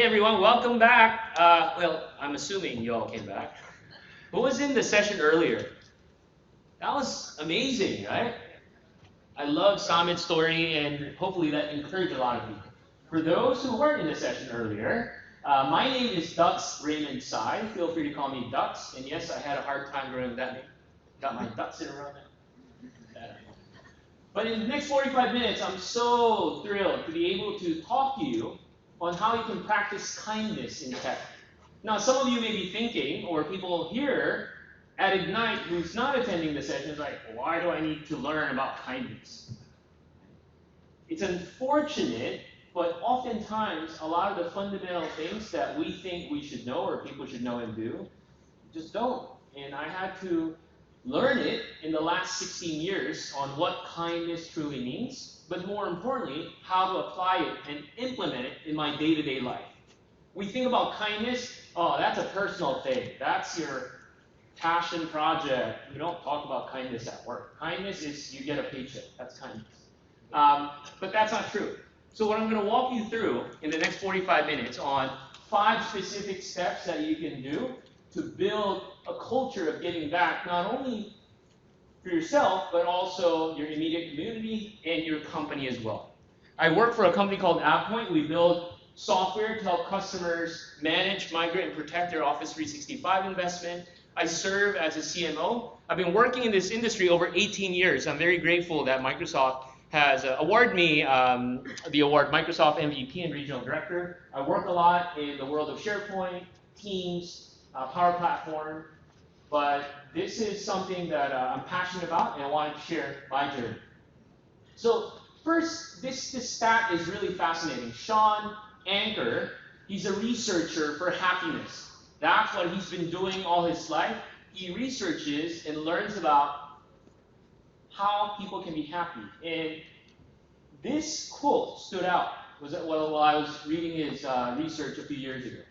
Hey everyone, welcome back. Well, I'm assuming you all came back. Who was in the session earlier? That was amazing, right? I love Samit's story, and hopefully that encouraged a lot of people. For those who weren't in the session earlier, my name is Dux Raymond Sy. Feel free to call me Dux. And yes, I had a hard time learning that name. Got my ducks in a row now. But in the next 45 minutes, I'm so thrilled to be able to talk to you on how you can practice kindness in tech. Now, some of you may be thinking, or people here at Ignite who's not attending the session is like, why do I need to learn about kindness? It's unfortunate, but oftentimes a lot of the fundamental things that we think we should know or people should know and do just don't. And I had to learn it in the last 16 years on what kindness truly means, but more importantly, how to apply it and implement it in my day-to-day life. We think about kindness, oh, that's a personal thing. That's your passion project. You don't talk about kindness at work. Kindness is you get a paycheck. That's kindness. But that's not true. So what I'm going to walk you through in the next 45 minutes on 5 specific steps that you can do to build a culture of giving back, not only for yourself, but also your immediate community and your company as well. I work for a company called AppPoint. We build software to help customers manage, migrate, and protect their Office 365 investment. I serve as a CMO. I've been working in this industry over 18 years. I'm very grateful that Microsoft has awarded me the award Microsoft MVP and Regional Director. I work a lot in the world of SharePoint, Teams, Power Platform, but this is something that I'm passionate about, and I wanted to share my journey. So first, this stat is really fascinating. Sean Anker, he's a researcher for happiness. That's what he's been doing all his life. He researches and learns about how people can be happy. And this quote stood out while I was reading his research a few years ago.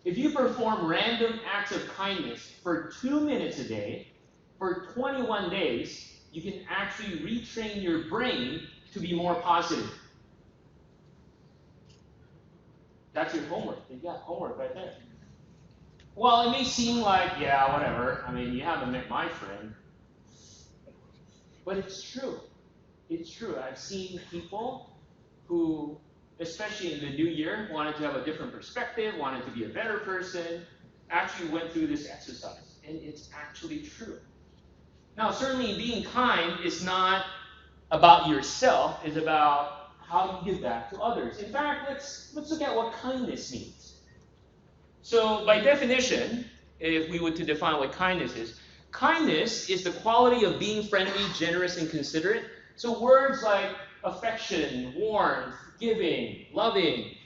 If you perform random acts of kindness for 2 minutes a day, for 21 days, you can actually retrain your brain to be more positive. That's your homework. You got homework right there. Well, it may seem like, yeah, whatever. I mean, you haven't met my friend. But it's true. It's true. I've seen people who, especially in the new year, wanted to have a different perspective, wanted to be a better person, actually went through this exercise. And it's actually true. Now, certainly being kind is not about yourself, it's about how you give back to others. In fact, let's look at what kindness means. So by definition, if we were to define what kindness is the quality of being friendly, generous, and considerate. So words like affection, warmth, giving, loving,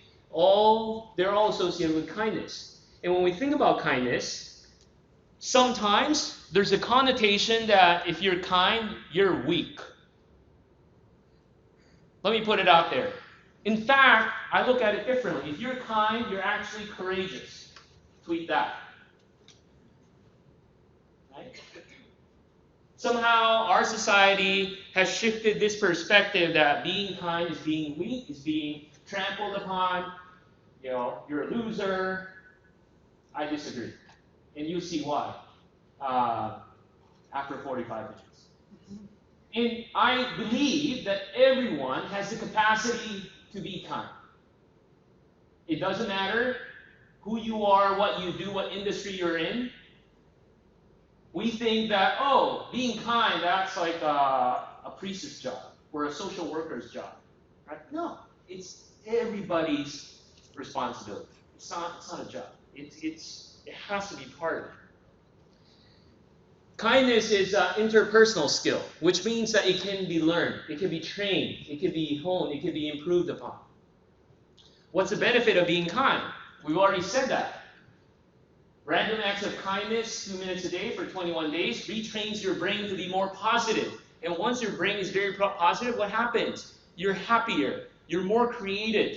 they're all associated with kindness. And when we think about kindness, sometimes there's a connotation that if you're kind, you're weak. Let me put it out there. In fact, I look at it differently. If you're kind, you're actually courageous. Tweet that. Right? Somehow our society has shifted this perspective that being kind is being weak, is being trampled upon. You know, you're a loser. I disagree. And you'll see why after 45 minutes. And I believe that everyone has the capacity to be kind. It doesn't matter who you are, what you do, what industry you're in. We think that, oh, being kind, that's like a priest's job or a social worker's job. Right? No, it's everybody's responsibility. It's not a job. It has to be part of it. Kindness is an interpersonal skill, which means that it can be learned, it can be trained, it can be honed, it can be improved upon. What's the benefit of being kind? We've already said that. Random acts of kindness, 2 minutes a day for 21 days, retrains your brain to be more positive. And once your brain is very positive, what happens? You're happier, you're more creative,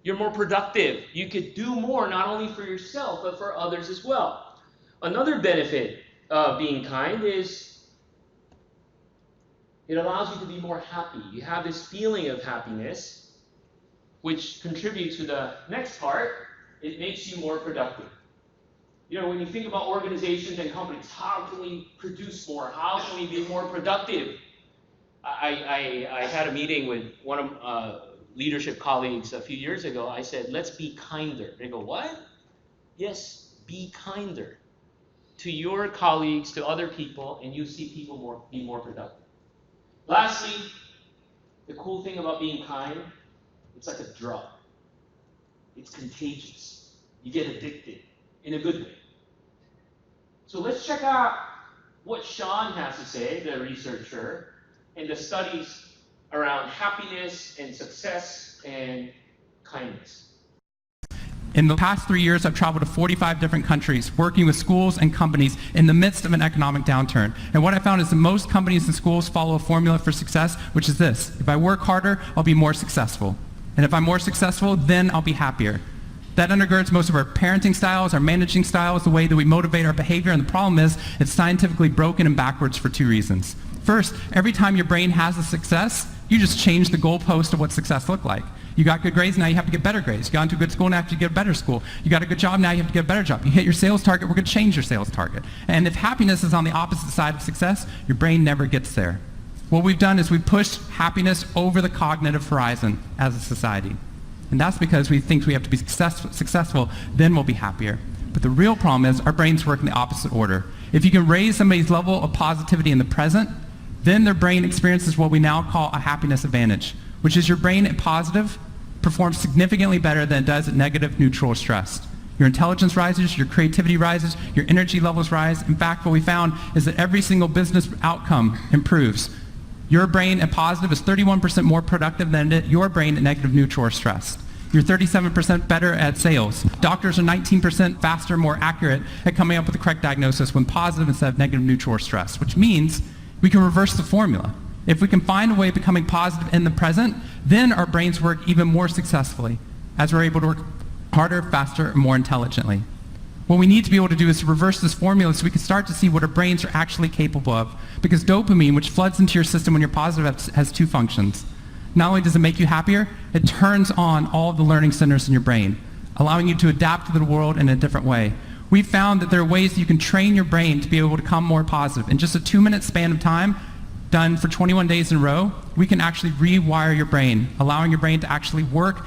you're more productive. You could do more not only for yourself, but for others as well. Another benefit of being kind is it allows you to be more happy. You have this feeling of happiness which contributes to the next part. It makes you more productive. You know, when you think about organizations and companies, how can we produce more? How can we be more productive? I had a meeting with one of leadership colleagues a few years ago. I said, let's be kinder. They go, what? Yes, be kinder to your colleagues, to other people, and you see people be more productive. Lastly, the cool thing about being kind, it's like a drug. It's contagious. You get addicted in a good way. So let's check out what Sean has to say, the researcher, and the studies around happiness and success and kindness. In the past 3 years, I've traveled to 45 different countries, working with schools and companies in the midst of an economic downturn. And what I found is that most companies and schools follow a formula for success, which is this: if I work harder, I'll be more successful. And if I'm more successful, then I'll be happier. That undergirds most of our parenting styles, our managing styles, the way that we motivate our behavior. And the problem is, it's scientifically broken and backwards for 2 reasons. First, every time your brain has a success, you just change the goalpost of what success looked like. You got good grades, now you have to get better grades. You got into a good school, now you have to get a better school. You got a good job, now you have to get a better job. You hit your sales target, we're going to change your sales target. And if happiness is on the opposite side of success, your brain never gets there. What we've done is we've pushed happiness over the cognitive horizon as a society. And that's because we think we have to be successful, then we'll be happier. But the real problem is our brains work in the opposite order. If you can raise somebody's level of positivity in the present, then their brain experiences what we now call a happiness advantage, which is your brain at positive performs significantly better than it does at negative, neutral, or stressed. Your intelligence rises, your creativity rises, your energy levels rise. In fact, what we found is that every single business outcome improves. Your brain at positive is 31% more productive than your brain at negative, neutral, or stressed. You're 37% better at sales. Doctors are 19% faster, more accurate at coming up with the correct diagnosis when positive instead of negative, neutral, or stressed, which means we can reverse the formula. If we can find a way of becoming positive in the present, then our brains work even more successfully, as we're able to work harder, faster, and more intelligently. What we need to be able to do is to reverse this formula so we can start to see what our brains are actually capable of. Because dopamine, which floods into your system when you're positive, has 2 functions. Not only does it make you happier, it turns on all the learning centers in your brain, allowing you to adapt to the world in a different way. We've found that there are ways that you can train your brain to be able to become more positive. In just a 2-minute span of time, done for 21 days in a row, we can actually rewire your brain, allowing your brain to actually work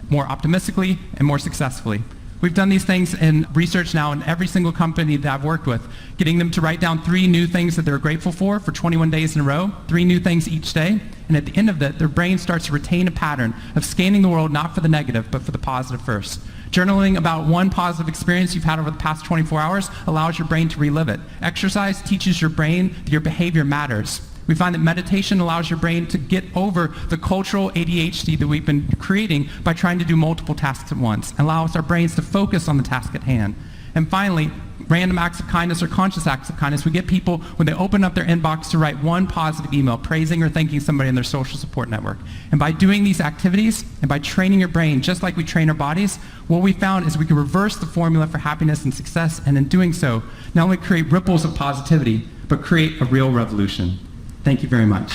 more optimistically and more successfully. We've done these things in research now in every single company that I've worked with, getting them to write down 3 new things that they're grateful for 21 days in a row, 3 new things each day, and at the end of that, their brain starts to retain a pattern of scanning the world not for the negative, but for the positive first. Journaling about one positive experience you've had over the past 24 hours allows your brain to relive it. Exercise teaches your brain that your behavior matters. We find that meditation allows your brain to get over the cultural ADHD that we've been creating by trying to do multiple tasks at once, and allows our brains to focus on the task at hand. And finally, random acts of kindness or conscious acts of kindness. We get people, when they open up their inbox, to write one positive email praising or thanking somebody in their social support network. And by doing these activities and by training your brain just like we train our bodies, what we found is we can reverse the formula for happiness and success, and in doing so, not only create ripples of positivity, but create a real revolution. Thank you very much.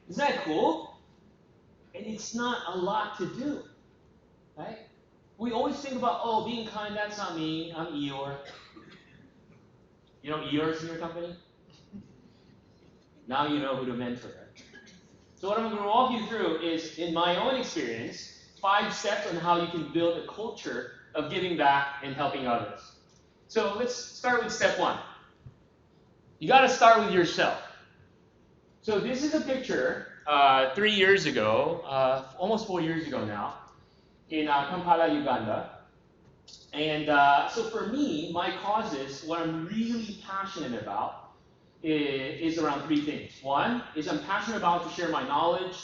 Isn't that cool? And it's not a lot to do, right? We always think about, oh, being kind, that's not me, I'm Eeyore. You know Eeyores in your company? Now you know who to mentor. So what I'm going to walk you through is, in my own experience, 5 steps on how you can build a culture of giving back and helping others. So let's start with step 1. You got to start with yourself. So this is a picture 3 years ago, almost 4 years ago now, in Kampala, Uganda. And so for me, my causes, what I'm really passionate about is around 3 things. 1 is I'm passionate about to share my knowledge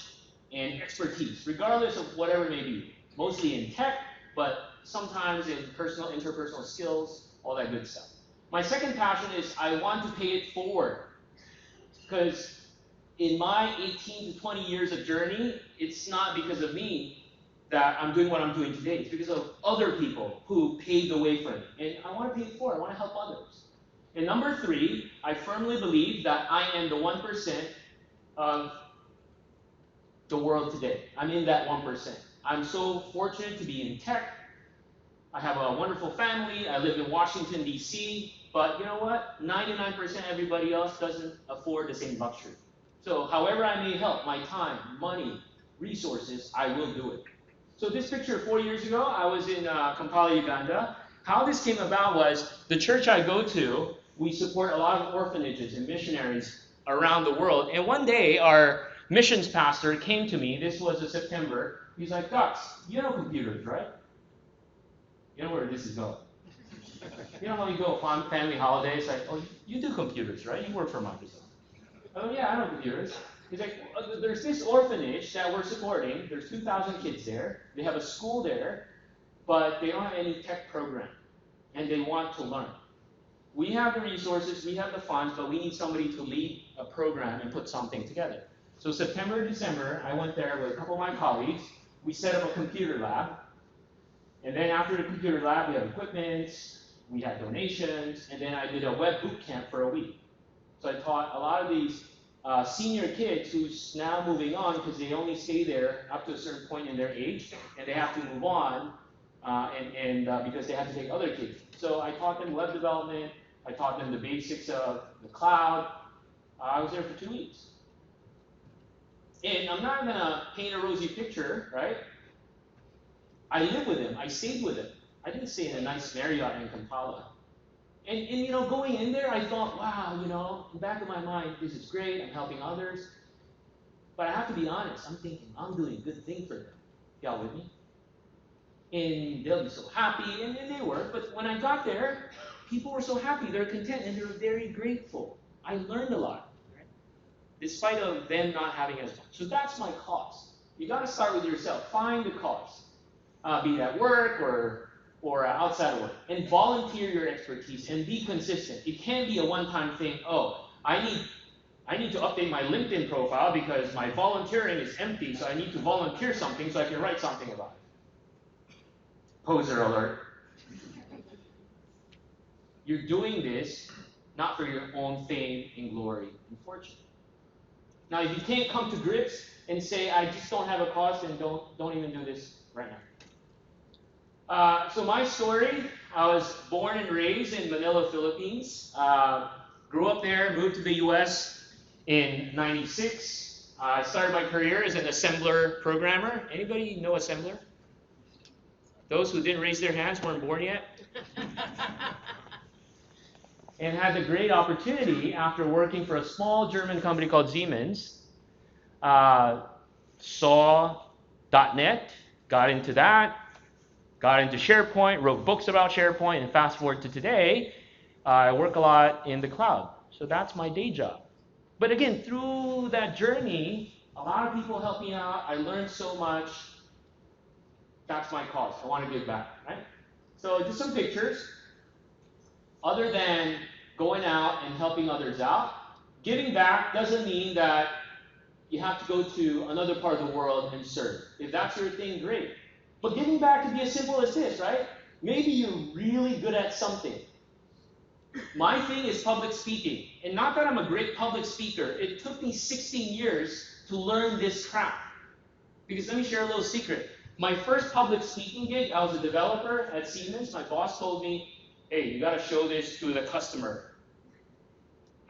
and expertise, regardless of whatever it may be. Mostly in tech, but sometimes in personal, interpersonal skills, all that good stuff. My second passion is I want to pay it forward. Because in my 18 to 20 years of journey, it's not because of me that I'm doing what I'm doing today. It's because of other people who paved the way for me. And I want to pay it forward. I want to help others. And number 3, I firmly believe that I am the 1% of the world today. I'm in that 1%. I'm so fortunate to be in tech. I have a wonderful family. I live in Washington, D.C. But you know what? 99% everybody else doesn't afford the same luxury. So however I may help, my time, money, resources, I will do it. So this picture 4 years ago, I was in Kampala, Uganda. How this came about was the church I go to, we support a lot of orphanages and missionaries around the world. And one day, our missions pastor came to me. This was in September. He's like, Dux, you know computers, right? You know where this is going. You know how you go on family holidays, like, oh, you do computers, right? You work for Microsoft. Oh, yeah, I know computers. He's like, there's this orphanage that we're supporting. There's 2,000 kids there. They have a school there, but they don't have any tech program, and they want to learn. We have the resources, we have the funds, but we need somebody to lead a program and put something together. So September, December, I went there with a couple of my colleagues. We set up a computer lab. And then after the computer lab, we had equipment, we had donations, and then I did a web boot camp for a week. So I taught a lot of these senior kids who's now moving on because they only stay there up to a certain point in their age, and they have to move on because they have to take other kids. So I taught them web development, I taught them the basics of the cloud. I was there for 2 weeks. And I'm not going to paint a rosy picture, right? I lived with him. I stayed with him. I didn't stay in a nice Marriott in Kampala. And you know, going in there, I thought, wow, you know, in the back of my mind, this is great. I'm helping others. But I have to be honest. I'm thinking, I'm doing a good thing for them. Y'all with me? And they'll be so happy, and they were. But when I got there, people were so happy. They're content, and they're very grateful. I learned a lot, right? Despite of them not having as much. So that's my cause. You got to start with yourself. Find the cause. Be it at work or outside of work, and volunteer your expertise and be consistent. It can't be a one-time thing. Oh, I need to update my LinkedIn profile because my volunteering is empty, so I need to volunteer something so I can write something about it. Poser alert. You're doing this not for your own fame and glory and fortune. Now, if you can't come to grips and say, I just don't have a cause, then don't even do this right now. So my story, I was born and raised in Manila, Philippines. Grew up there, moved to the US in '96. I started my career as an assembler programmer. Anybody know assembler? Those who didn't raise their hands weren't born yet. And had the great opportunity after working for a small German company called Siemens. Saw .NET, got into that. Got into SharePoint, wrote books about SharePoint, and fast forward to today, I work a lot in the cloud. So that's my day job. But again, through that journey, a lot of people helped me out. I learned so much. That's my cause. I want to give back, right? So just some pictures. Other than going out and helping others out, giving back doesn't mean that you have to go to another part of the world and serve. If that's your thing, great. But giving back can be as simple as this, right? Maybe you're really good at something. My thing is public speaking. And not that I'm a great public speaker. It took me 16 years to learn this craft. Because let me share a little secret. My first public speaking gig, I was a developer at Siemens. My boss told me, hey, you got to show this to the customer.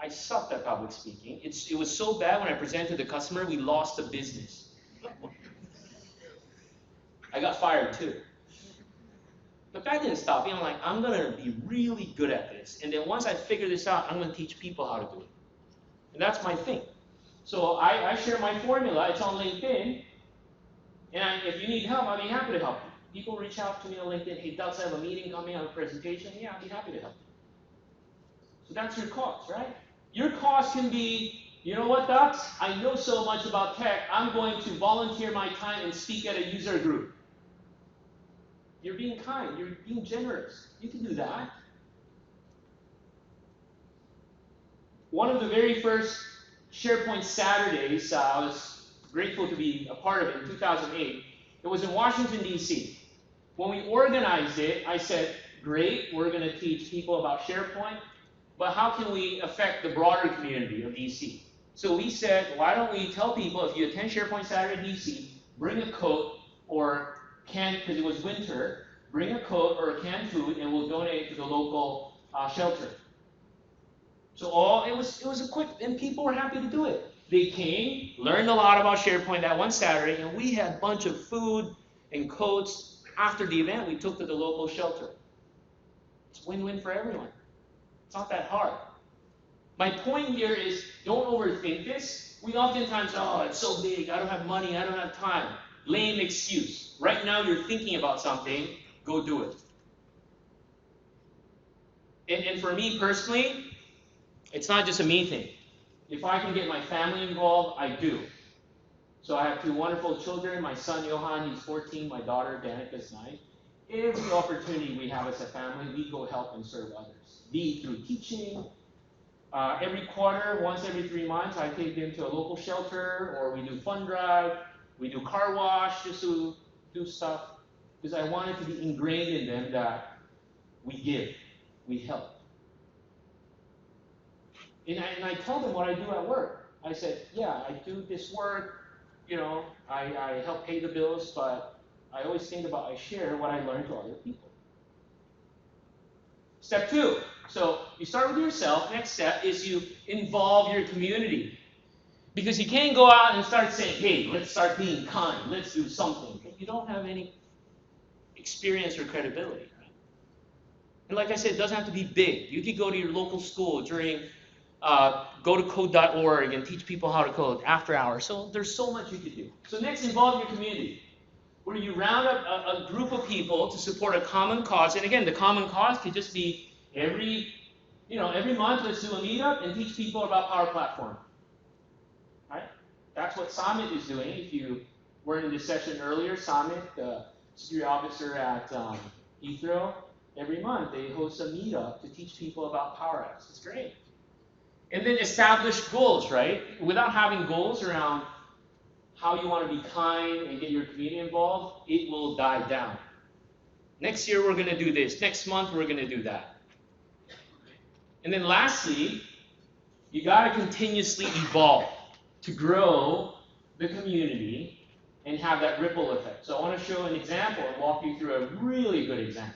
I sucked at public speaking. It was so bad when I presented to the customer, we lost the business. I got fired too. But that didn't stop me. I'm like, I'm going to be really good at this. And then once I figure this out, I'm going to teach people how to do it. And that's my thing. So I share my formula. It's on LinkedIn. And if you need help, I'll be happy to help you. People reach out to me on LinkedIn. Hey, Dux, I have a meeting coming, I have a presentation. Yeah, I'll be happy to help you. So that's your cause, right? Your cause can be, you know what, Dux? I know so much about tech. I'm going to volunteer my time and speak at a user group. You're being kind. You're being generous. You can do that. One of the very first SharePoint Saturdays, I was grateful to be a part of it in 2008. It was in Washington, D.C. When we organized it, I said, great, we're going to teach people about SharePoint, but how can we affect the broader community of D.C.? So we said, why don't we tell people if you attend SharePoint Saturday DC, bring a coat or because it was winter, bring a coat or a canned food and we'll donate to the local shelter. So it was a quick, and people were happy to do it. They came, learned a lot about SharePoint that one Saturday, and we had a bunch of food and coats. After the event, we took to the local shelter. It's win-win for everyone. It's not that hard. My point here is, don't overthink this. We oftentimes, oh, it's so big, I don't have money, I don't have time. Lame excuse. Right now you're thinking about something, go do it. And for me personally, it's not just a me thing. If I can get my family involved, I do. So I have two wonderful children. My son, Johan, he's 14. My daughter, Danica, is 9. Every opportunity we have as a family, we go help and serve others. Be it through teaching. Every quarter, once every 3 months, I take them to a local shelter, or we do fund drive, we do car wash, just to do stuff. Because I want it to be ingrained in them that we give, we help. And I tell them what I do at work. I said, yeah, I do this work, I help pay the bills, but I always think about, I share what I learn to other people. Step 2, so you start with yourself. Next step is you involve your community. Because you can't go out and start saying, hey, let's start being kind, let's do something. You don't have any experience or credibility. Right? And like I said, it doesn't have to be big. You could go to your local school during go to code.org and teach people how to code after hours. So there's so much you could do. So next, involve your community, where you round up a group of people to support a common cause. And again, the common cause could just be every month, let's do a meetup and teach people about Power Platform. Right? That's what Samit is doing. If you were in this session earlier, Samit, the security officer at Heathrow, every month they host a meetup to teach people about Power Apps. It's great. And then establish goals, right? Without having goals around how you want to be kind and get your community involved, it will die down. Next year we're going to do this. Next month we're going to do that. And then lastly, you got to continuously evolve to grow the community and have that ripple effect. So I want to show an example and walk you through a really good example.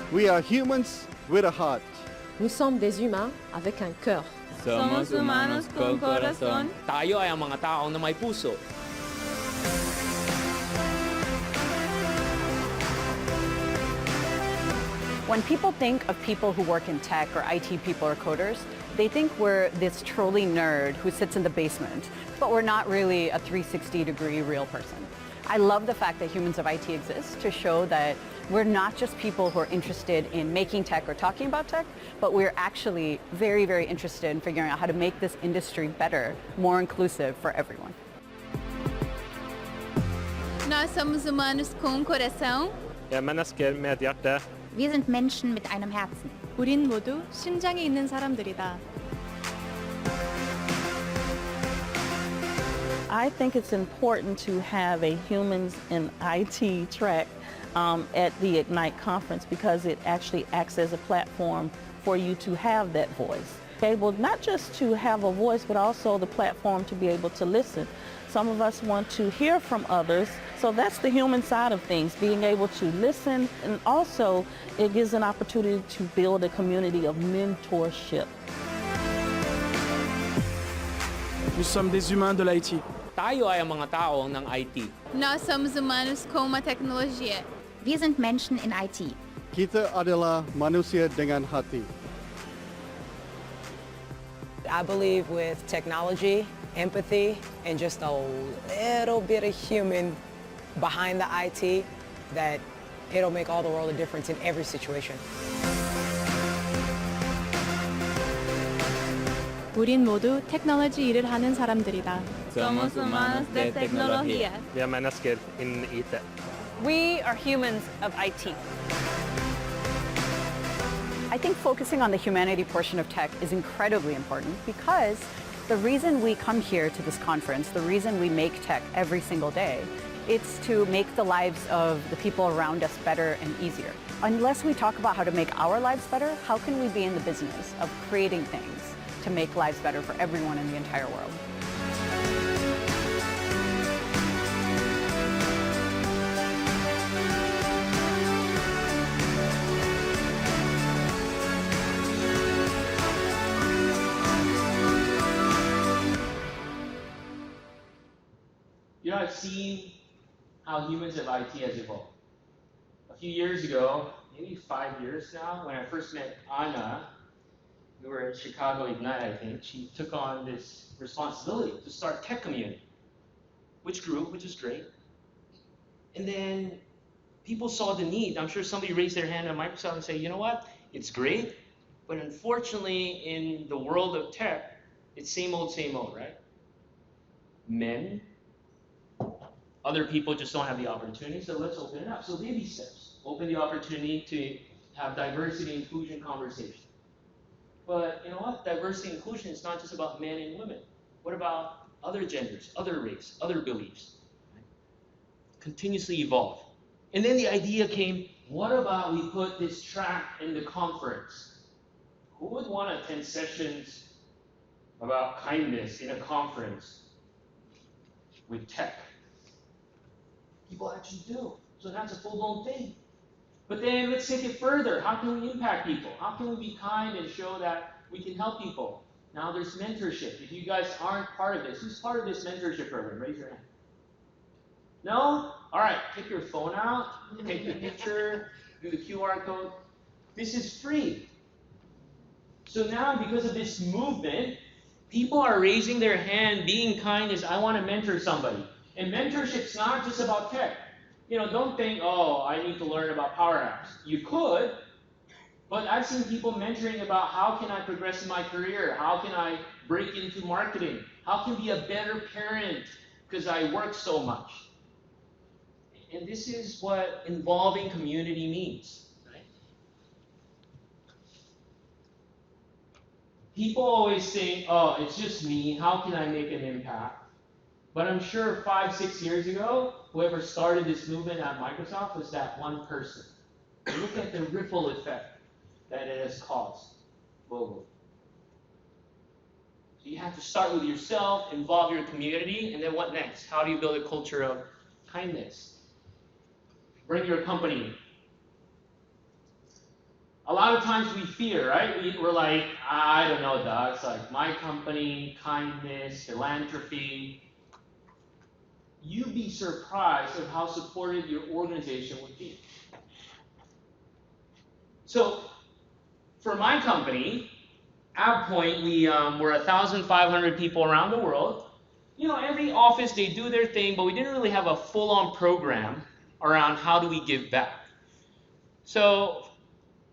We are humans with a heart. Nous sommes des humains avec un cœur. Somos humanos con corazón. Tayo ay ang mga tao na may puso. When people think of people who work in tech or IT people or coders, they think we're this trolley nerd who sits in the basement, but we're not really a 360-degree real person. I love the fact that Humans of IT exists to show that we're not just people who are interested in making tech or talking about tech, but we're actually very, very interested in figuring out how to make this industry better, more inclusive for everyone. Nós somos humanos com coração. Ja, mennesker med et hjerte. Wir sind Menschen mit einem Herzen. 우린 모두 심장이 있는 사람들이다. I think it's important to have a Humans in IT track at the Ignite conference because it actually acts as a platform for you to have that voice. Able not just to have a voice, but also the platform to be able to listen. Some of us want to hear from others, so that's the human side of things, being able to listen, and also it gives an opportunity to build a community of mentorship. Nous sommes des humains de l'IT. Tayo ay ang mga tao ng IT. Nós somos humanos com uma tecnologia. Wir sind Menschen in IT. Kita adalah manusia dengan hati. I believe with technology, empathy, and just a little bit of human behind the IT, that it'll make all the world of difference in every situation. 우린 모두 테크놀로지 일을 하는 사람들이다. Somos humanos de tecnología. Vi er mennesker innen IT. We are humans of IT. I think focusing on the humanity portion of tech is incredibly important because The reason we come here to this conference, the reason we make tech every single day, it's to make the lives of the people around us better and easier. Unless we talk about how to make our lives better, how can we be in the business of creating things to make lives better for everyone in the entire world? You know, I've seen how humans of IT has evolved. A few years ago, maybe 5 years now, when I first met Anna, we were at Chicago Ignite, I think, she took on this responsibility to start tech community, which grew, which is great. And then people saw the need. I'm sure somebody raised their hand at Microsoft and say, you know what, it's great, but unfortunately in the world of tech, it's same old, right? Men, other people just don't have the opportunity, so let's open it up. So baby steps. Open the opportunity to have diversity and inclusion conversation. But you know what? Diversity and inclusion is not just about men and women. What about other genders, other race, other beliefs? Right? Continuously evolve. And then the idea came, what about we put this track in the conference? Who would want to attend sessions about kindness in a conference with tech? People actually do. So that's a full-blown thing. But then let's take it further. How can we impact people? How can we be kind and show that we can help people? Now there's mentorship. If you guys aren't part of this, who's part of this mentorship program? Raise your hand. No? All right, take your phone out, take the picture, do the QR code. This is free. So now because of this movement, people are raising their hand, being kind is, I want to mentor somebody. And mentorship's not just about tech. You know, don't think, oh, I need to learn about Power Apps. You could, but I've seen people mentoring about how can I progress in my career? How can I break into marketing? How can I be a better parent because I work so much? And this is what involving community means. Right? People always think, oh, it's just me. How can I make an impact? But I'm sure 5, 6 years ago, whoever started this movement at Microsoft was that one person. And look at the ripple effect that it has caused globally. So you have to start with yourself, involve your community, and then what next? How do you build a culture of kindness? Bring your company. A lot of times we fear, right? We're like, I don't know, Dux, like my company, kindness, philanthropy. You'd be surprised of how supportive your organization would be. So, for my company, AppPoint, we're 1,500 people around the world. You know, every office, they do their thing, but we didn't really have a full-on program around how do we give back. So,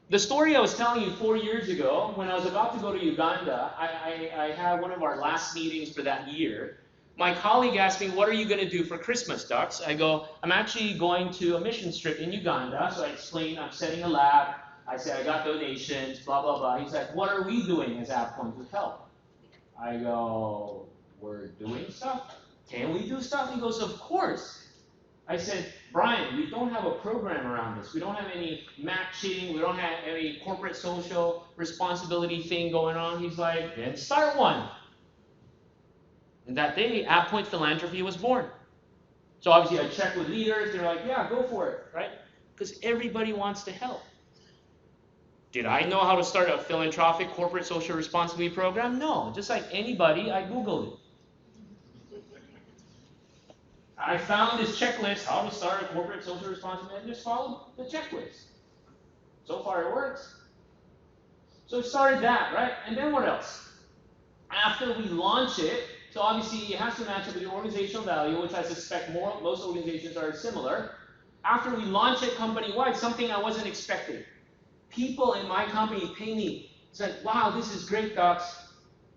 the story I was telling you 4 years ago, when I was about to go to Uganda, I had one of our last meetings for that year. My colleague asked me, what are you going to do for Christmas, Dux? I go, I'm actually going to a mission trip in Uganda. So I explained, I'm setting a lab. I said, I got donations, blah, blah, blah. He's like, what are we doing as AppPoint to help? I go, we're doing stuff? Can we do stuff? He goes, of course. I said, Brian, we don't have a program around this. We don't have any matching. We don't have any corporate social responsibility thing going on. He's like, then start one. And that day, AppPoint Philanthropy was born. So obviously I checked with leaders. They're like, yeah, go for it, right? Because everybody wants to help. Did I know how to start a philanthropic corporate social responsibility program? No. Just like anybody, I Googled it. I found this checklist, how to start a corporate social responsibility, and just followed the checklist. So far it works. So we started that, right? And then what else? After we launch it, so obviously it has to match up with the organizational value, which I suspect most organizations are similar. After we launch it company-wide, something I wasn't expecting. People in my company pay me. It's like, wow, this is great, Dux.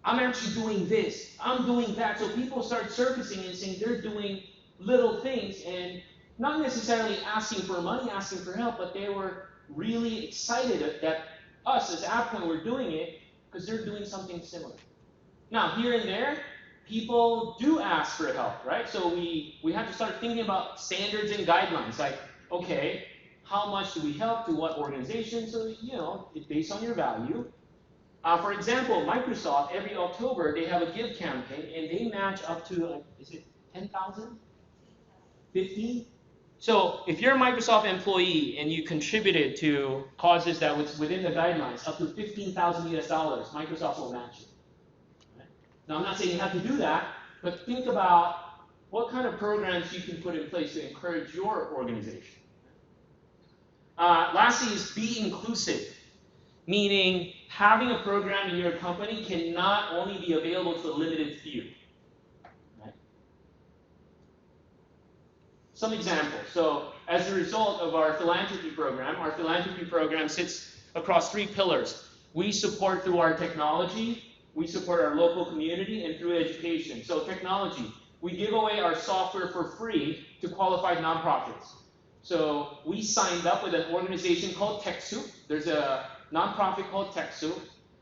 I'm actually doing this. I'm doing that. So people start surfacing and saying they're doing little things and not necessarily asking for money, asking for help, but they were really excited that us as AppPoint were doing it because they're doing something similar. Now, here and there, people do ask for help, right? So we have to start thinking about standards and guidelines. Like, okay, how much do we help to what organization? So, it's based on your value. For example, Microsoft, every October, they have a give campaign, and they match up to, is it 10,000? 15? So if you're a Microsoft employee and you contributed to causes that was within the guidelines, up to 15,000 US dollars, Microsoft will match it. Right? Now, I'm not saying you have to do that, but think about what kind of programs you can put in place to encourage your organization. Lastly is be inclusive, meaning having a program in your company cannot only be available to a limited few. Right? Some examples. So as a result of our philanthropy program sits across 3 pillars. We support through our technology, we support our local community, and through education. So technology, we give away our software for free to qualified nonprofits. So we signed up with an organization called TechSoup. There's a nonprofit called TechSoup,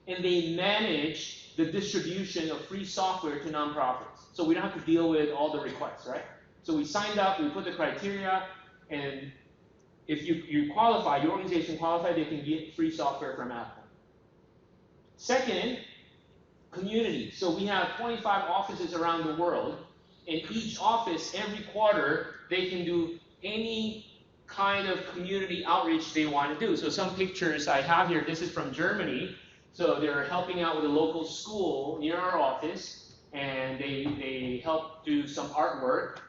and they manage the distribution of free software to nonprofits. So we don't have to deal with all the requests, right? So we signed up, we put the criteria, and if you qualify, your organization qualified, they can get free software from Apple. Second, community. So we have 25 offices around the world, and each office, every quarter, they can do any kind of community outreach they want to do. So some pictures I have here, this is from Germany. So they're helping out with a local school near our office, and they help do some artwork.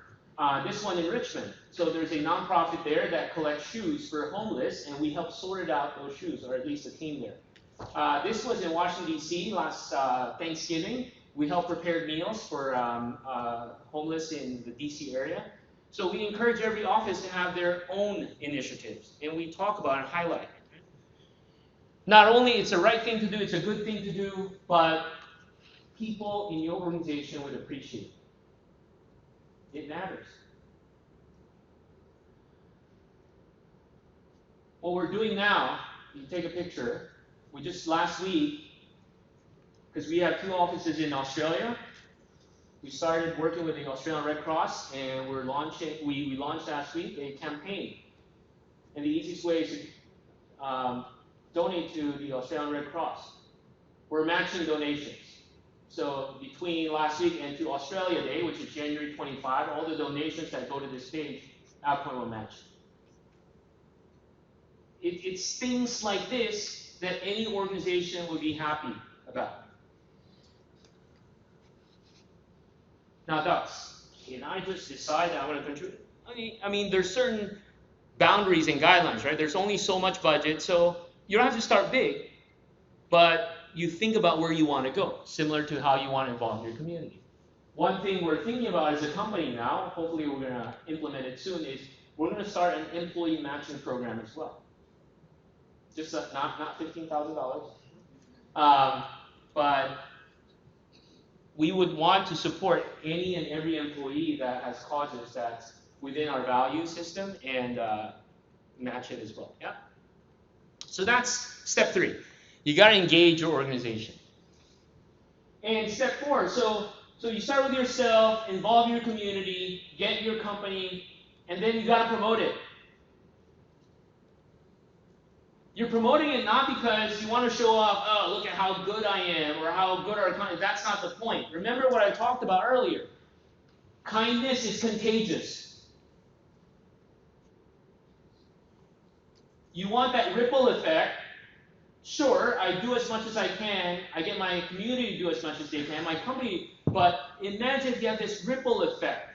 This one in Richmond. So there's a nonprofit there that collects shoes for homeless, and we help sort out those shoes, or at least a team there. This was in Washington, D.C. last Thanksgiving. We helped prepare meals for homeless in the D.C. area. So we encourage every office to have their own initiatives, and we talk about and highlight. Not only it's the right thing to do, it's a good thing to do, but people in your organization would appreciate it. It matters. What we're doing now, you take a picture, we just last week, because we have 2 offices in Australia, we started working with the Australian Red Cross, and we launched last week a campaign. And the easiest way is to donate to the Australian Red Cross. We're matching donations. So between last week and to Australia Day, which is January 25, all the donations that go to this page, Outpoint will match. It's things like this that any organization would be happy about. Now, Dux, can I just decide that I want to contribute? I mean, there's certain boundaries and guidelines, right? There's only so much budget, so you don't have to start big, but you think about where you want to go, similar to how you want to involve your community. One thing we're thinking about as a company now, hopefully we're going to implement it soon, is we're going to start an employee matching program as well. Just not $15,000, but we would want to support any and every employee that has causes that's within our value system and match it as well. Yeah. So that's step 3. You got to engage your organization. And step 4. So you start with yourself, involve your community, get your company, and then you got to promote it. You're promoting it not because you want to show off, oh, look at how good I am, or how good our company. That's not the point. Remember what I talked about earlier. Kindness is contagious. You want that ripple effect. Sure, I do as much as I can. I get my community to do as much as they can, my company. But imagine if you have this ripple effect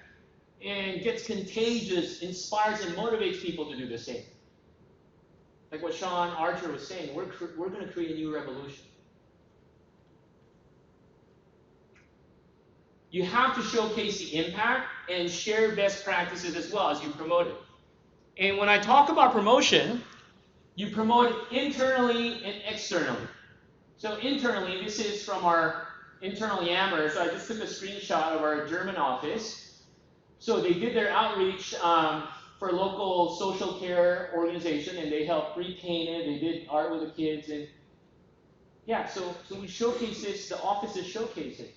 and gets contagious, inspires and motivates people to do the same. Like what Sean Archer was saying, we're going to create a new revolution. You have to showcase the impact and share best practices as well as you promote it. And when I talk about promotion, you promote it internally and externally. So internally, this is from our internal Yammer. So I just took a screenshot of our German office. So they did their outreach for a local social care organization, and they helped repaint it. They did art with the kids, and Yeah, so we showcase this, the offices showcase it.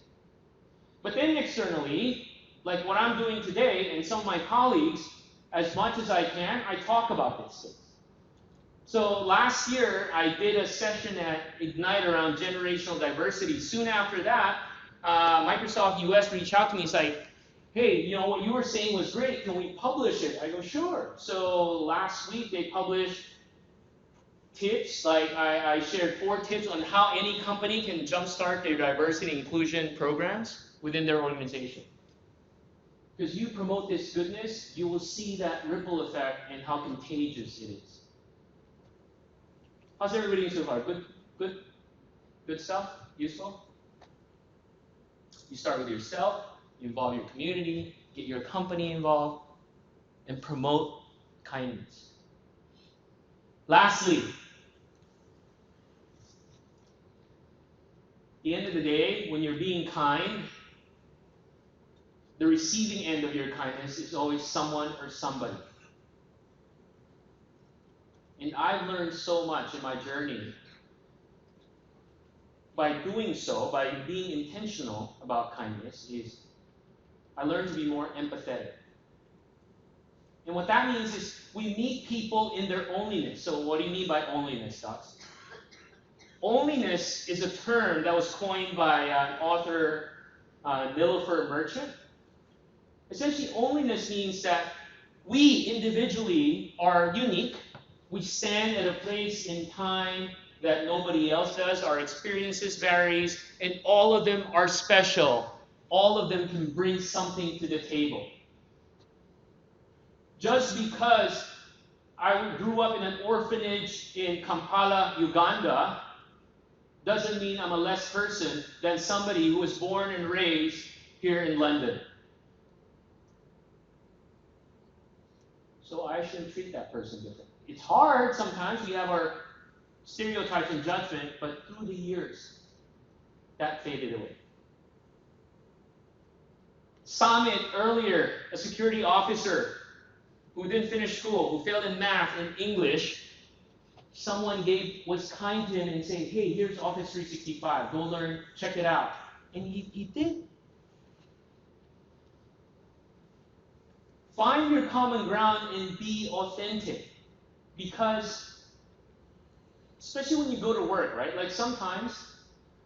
But then externally, like what I'm doing today, and some of my colleagues, as much as I can, I talk about these things. So last year, I did a session at Ignite around generational diversity. Soon after that, Microsoft US reached out to me. It's like, hey, you know, what you were saying was great. Can we publish it? I go, sure. So last week, they published tips. Like I shared 4 tips on how any company can jumpstart their diversity and inclusion programs within their organization. Because you promote this goodness, you will see that ripple effect and how contagious it is. How's everybody doing so far? Good stuff? Useful? You start with yourself, you involve your community, get your company involved, and promote kindness. Lastly, at the end of the day, when you're being kind, the receiving end of your kindness is always someone or somebody. And I've learned so much in my journey by doing so, by being intentional about kindness, is I learned to be more empathetic. And what that means is we meet people in their onlyness. So what do you mean by onlyness, Dux? Onlyness is a term that was coined by author Nilofer Merchant. Essentially, onlyness means that we individually are unique. We stand at a place in time that nobody else does. Our experiences varies, and all of them are special. All of them can bring something to the table. Just because I grew up in an orphanage in Kampala, Uganda, doesn't mean I'm a less person than somebody who was born and raised here in London. So I shouldn't treat that person differently. It's hard sometimes. We have our stereotypes and judgment, but through the years, that faded away. Samit earlier, a security officer who didn't finish school, who failed in math and English, someone was kind to him and said, hey, here's Office 365, go learn, check it out. And he did. Find your common ground and be authentic. Because, especially when you go to work, right? Like sometimes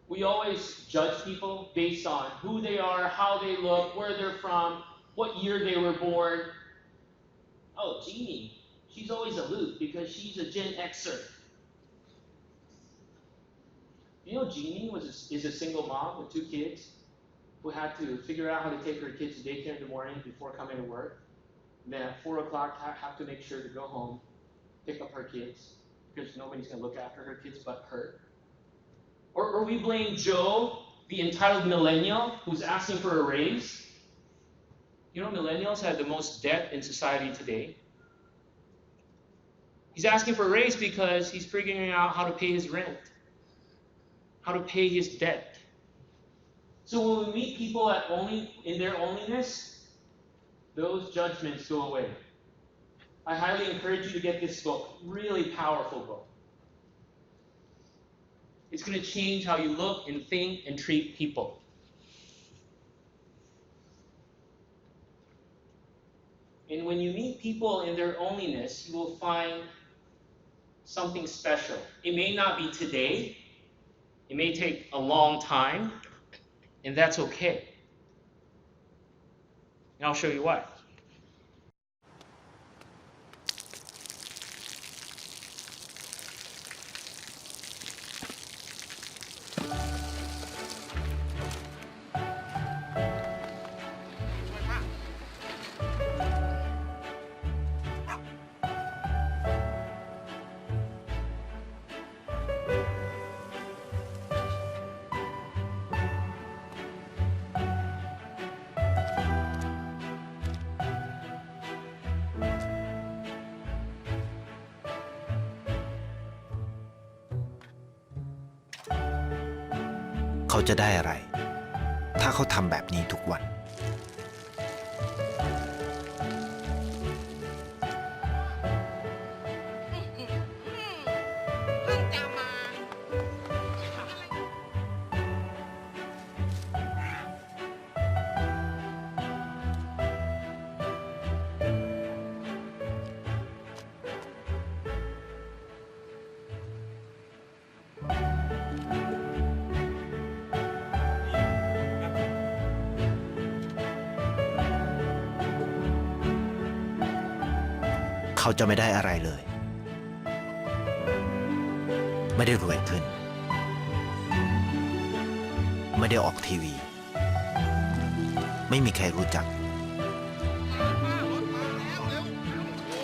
we always judge people based on who they are, how they look, where they're from, what year they were born. Oh, Jeannie, she's always aloof because she's a Gen Xer. You know, Jeannie is a single mom with 2 kids who had to figure out how to take her kids to daycare in the morning before coming to work. And then at 4 o'clock, have to make sure to go home, pick up her kids, because nobody's going to look after her kids but her. Or we blame Joe, the entitled millennial, who's asking for a raise. You know, millennials have the most debt in society today. He's asking for a raise because he's figuring out how to pay his rent, how to pay his debt. So when we meet people in their onlyness, those judgments go away. I highly encourage you to get this book, really powerful book. It's going to change how you look and think and treat people. And when you meet people in their onlyness, you will find something special. It may not be today. It may take a long time, and that's okay. And I'll show you why.เขาจะได้อะไรถ้าเขาทำแบบนี้ทุกวัน เขาจะไม่ได้อะไรเลย ไม่ได้รวยขึ้น ไม่ได้ออกทีวี ไม่มีใครรู้จัก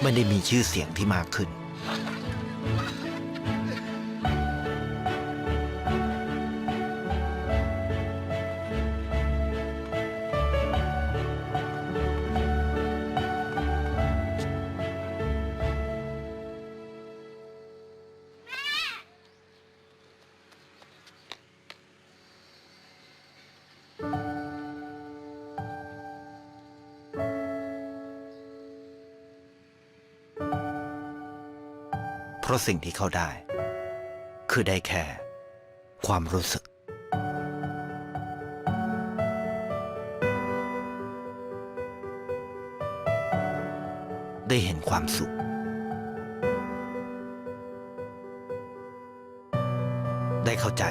ไม่ได้มีชื่อเสียงที่มากขึ้น เพราะสิ่งที่เขาได้คือได้แค่ความรู้สึกได้เห็นความสุขได้เข้าใจ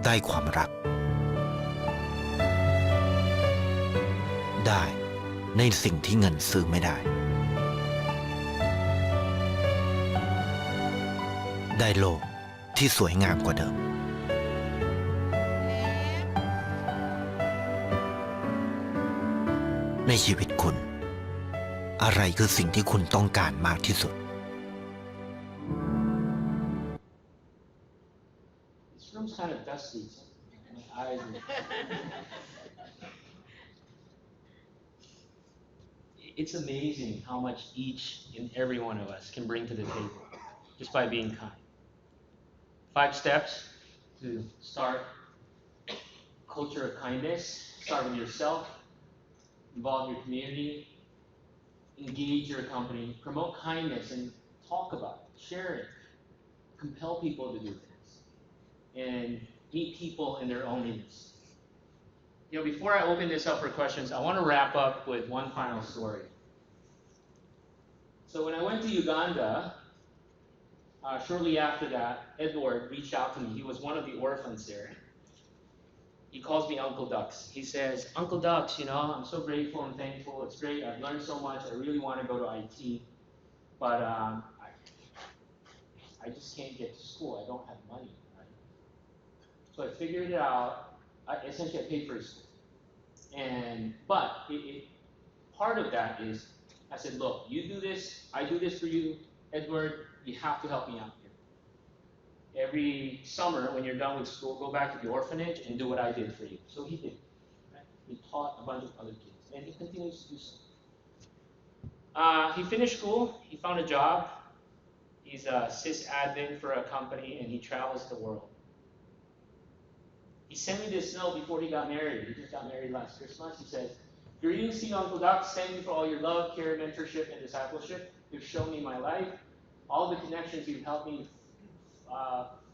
ได้ความรักได้ในสิ่งที่เงินซื้อไม่ได้ได้โลกที่สวยงามกว่าเดิมในชีวิตคุณอะไรคือสิ่งที่คุณต้องการมากที่สุด This room's kind of dusty. My eyes are... It's amazing how much each and every one of us can bring to the table just by being kind. 5 steps to start culture of kindness. Start with yourself, involve your community, engage your company, promote kindness and talk about it, share it, compel people to do things, and meet people in their onlyness. You know, before I open this up for questions, I want to wrap up with one final story. So when I went to Uganda, shortly after that, Edward reached out to me. He was one of the orphans there. He calls me Uncle Dux. He says, Uncle Dux, you know, I'm so grateful and thankful. It's great. I've learned so much. I really want to go to IT, but I just can't get to school. I don't have money, right? So I figured it out. Essentially, I paid for his school. But part of that is, I said, look, you do this, I do this for you, Edward, you have to help me out here. Every summer, when you're done with school, go back to the orphanage and do what I did for you. So he did. Right? He taught a bunch of other kids, and he continues to do so. He finished school, he found a job. He's a sysadmin for a company, and he travels the world. He sent me this note before he got married. He just got married last Christmas. He says, greetings to you, Uncle Dux. Thank you for all your love, care, mentorship, and discipleship. You've shown me my life. All the connections you've helped me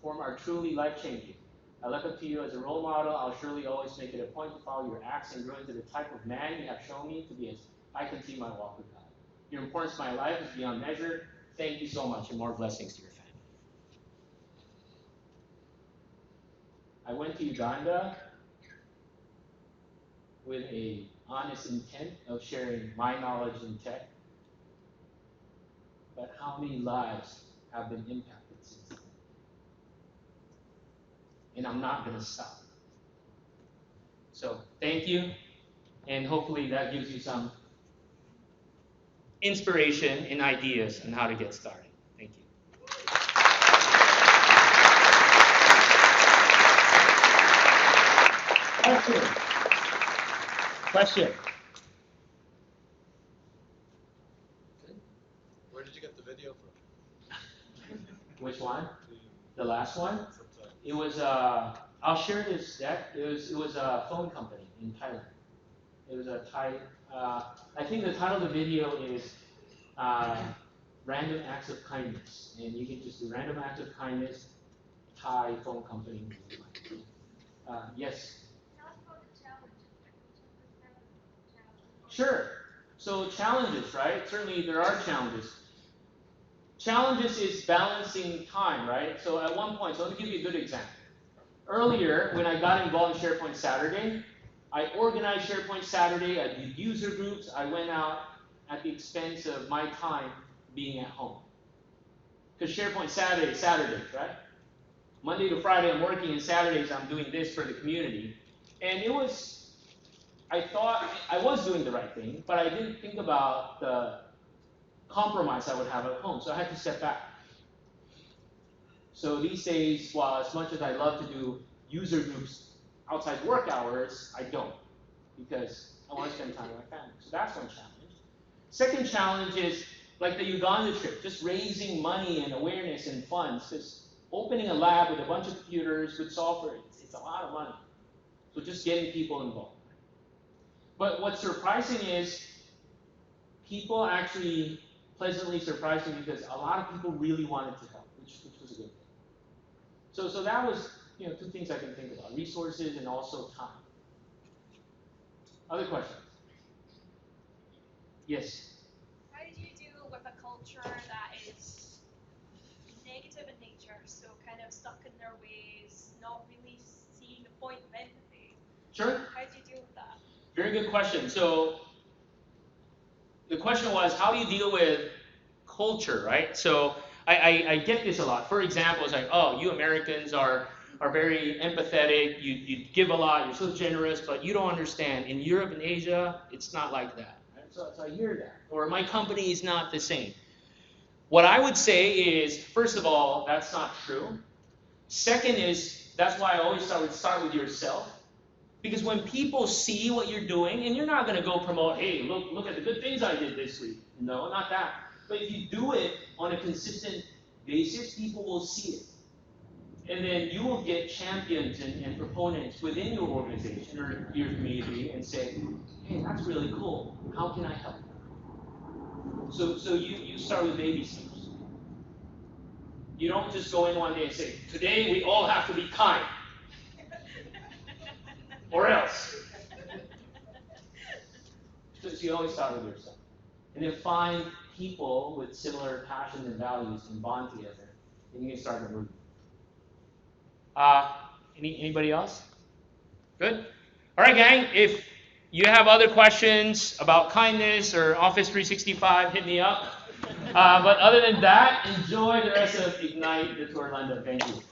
form are truly life-changing. I look up to you as a role model. I'll surely always make it a point to follow your acts and grow into the type of man you have shown me to be as I continue my walk with God. Your importance to my life is beyond measure. Thank you so much, and more blessings to your family. I went to Uganda with an honest intent of sharing my knowledge in tech, but how many lives have been impacted since then? And I'm not going to stop. So thank you, and hopefully that gives you some inspiration and ideas on how to get started. Thank you. Question. Where did you get the video from? Which one? The last one? It was I'll share this deck. It was a phone company in Thailand. It was a Thai. I think the title of the video is Random Acts of Kindness, and you can just do Random Acts of Kindness, Thai phone company. Yes. Sure. So challenges, right? Certainly there are challenges. Challenges is balancing time, right? So at one point, so let me give you a good example. Earlier, when I got involved in SharePoint Saturday, I organized SharePoint Saturday. I did user groups. I went out at the expense of my time being at home. Because SharePoint Saturdays, right? Monday to Friday I'm working, and Saturdays I'm doing this for the community. And I thought I was doing the right thing, but I didn't think about the compromise I would have at home. So I had to step back. So these days, while as much as I love to do user groups outside work hours, I don't, because I want to spend time with my family. So that's one challenge. Second challenge is like the Uganda trip, just raising money and awareness and funds. Because opening a lab with a bunch of computers, with software, it's a lot of money. So just getting people involved. But what's surprising is people actually pleasantly surprised me, because a lot of people really wanted to help, which was a good thing. So that was, two things I can think about: resources and also time. Other questions? Yes. How did you deal with a culture that is negative in nature, so kind of stuck in their ways, not really seeing the point of empathy? Sure. How did you deal with that? Very good question. So the question was, how do you deal with culture, right? So I get this a lot. For example, it's like, oh, you Americans are very empathetic, you give a lot, you're so generous, but you don't understand. In Europe and Asia, it's not like that. Right? So I hear that. Or my company is not the same. What I would say is, first of all, that's not true. Second is, that's why I always start with yourself. Because when people see what you're doing, and you're not going to go promote, hey, look at the good things I did this week. No, not that. But if you do it on a consistent basis, people will see it. And then you will get champions and proponents within your organization or your community and say, hey, that's really cool. How can I help? So you start with baby steps. You don't just go in one day and say, today we all have to be kind. Or else. So you always start with yourself. And then find people with similar passions and values and bond together. And you can start to move. Anybody else? Good? All right, gang. If you have other questions about kindness or Office 365, hit me up. But other than that, enjoy the rest of Ignite the Tour London. Thank you.